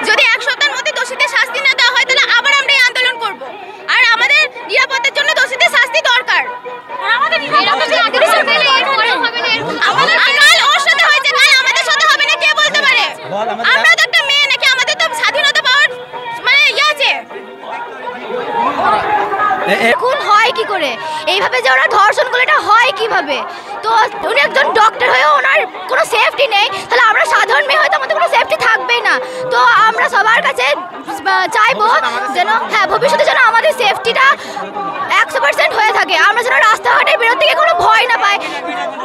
যদি এক সপ্তাহের মধ্যে দোষীদের শাস্তি না দেওয়া হয় তাহলে আবার আমরা এই আন্দোলন করব। আর আমাদের নিরাপত্তার জন্য দোষীদের শাস্তি দরকার। আমাদের ওর সাথে হয়েছে, কাল আমাদের সাথে হবে না কে বলতে পারে? আমরা তো একটা মেয়ে নাকি, আমাদের তো স্বাধীনতা পাওয়ার মানে ইয়ে আছে। খুন হয় কি করে এইভাবে, যে ওরা ধর্ষণ করলে এটা হয় কিভাবে? তো উনি একজন ডক্টর হয়েও ওনার কোনো সেফটি নেই, তাহলে আমরা সাধারণ মেয়ে হয়তো আমাদের কোনো সেফটি থাকবেই না। তো আমরা সবার কাছে চাইবো যেন ভবিষ্যতে যেন আমাদের সেফটিটা 100% হয়ে থাকে, আমরা যেন রাস্তাঘাটে বেরোতে গিয়ে কোনো ভয় না পাই।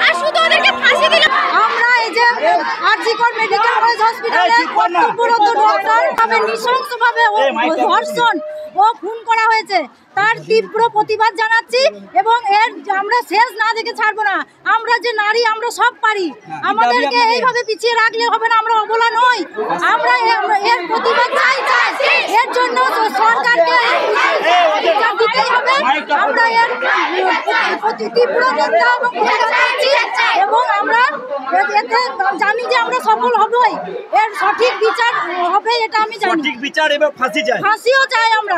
আর শুধু ওদেরকে ফাঁসি দিলে আমরা এই যে আরজিকর মেডিকেল কলেজ হসপিটালে কর্তব্যরত ডক্টর নৃশংসভাবে ধর্ষণ ও খুন করা হয়েছে, তার তীব্র প্রতিবাদ জানাচ্ছি এবং এর আমরা শেষ না দেখে ছাড়বো না। আমরা যে নারী, আমরা সব পারি, আমাদেরকে এইভাবে পিছিয়ে রাখলে হবে না, আমরা অবলা নই। আমরা এর প্রতিবাদ চাই, এর জন্য সরকারকে দিতেই হবে। আমরা এর তীব্র নিন্দা এবং আমরা এতে জানি যে আমরা সফল হবই, এর সঠিক বিচার হবে এটা আমি জানি। সঠিক বিচার এবং ফাঁসি চাই, ফাঁসিও চাই আমরা,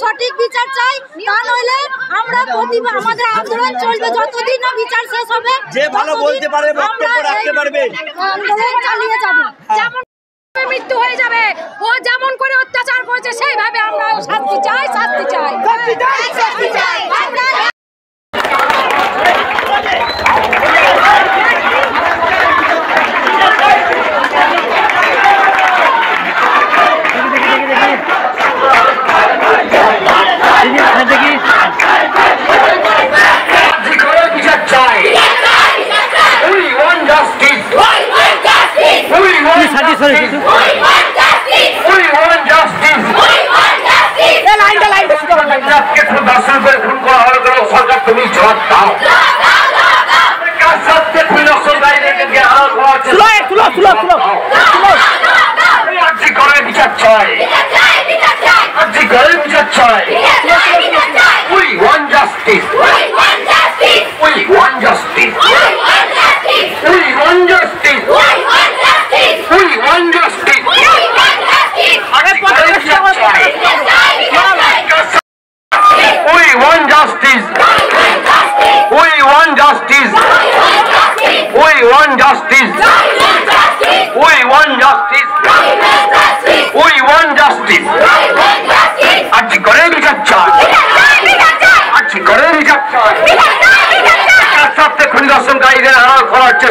সঠিক বিচার চাই। তা নইলে আমরা প্রতিবাদ, আমাদের আন্দোলন চলবে যতদিন না বিচার শেষ হবে। যে ভালো বলতে পারে, বক্তব্য রাখতে পারবে, আন্দোলন চালিয়ে যাব। যেমন মৃত্যু হয়ে যাবে, ও যেমন করে অত্যাচার করেছে সেইভাবে আমরা শাস্তি চাই, শাস্তি চাই, শাস্তি চাই।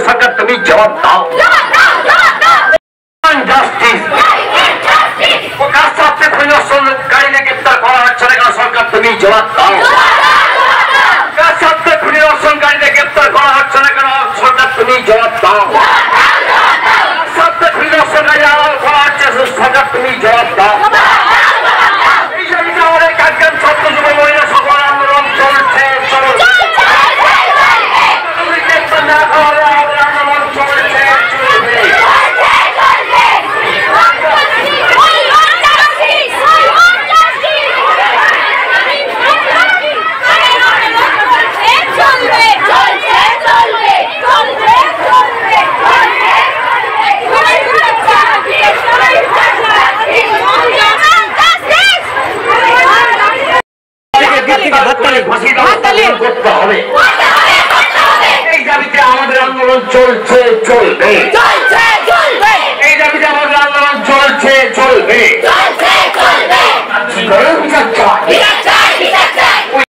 सरकार तुम्हें जवाब दाओ। सरकार तुम्हें जवाब दाओ। सरकार तुम्हें जवाब दाओ। सरकार तुम्हें जवाब दाओ। ছাত্র যুব মহিলা সকল আন্দোলন চলছে, আন্দোলন চলছে, করতে হবে। এই দাবিতে আমাদের আন্দোলন চলছে, চলবে। এই দাবিতে আমাদের আন্দোলন চলছে, চলবে।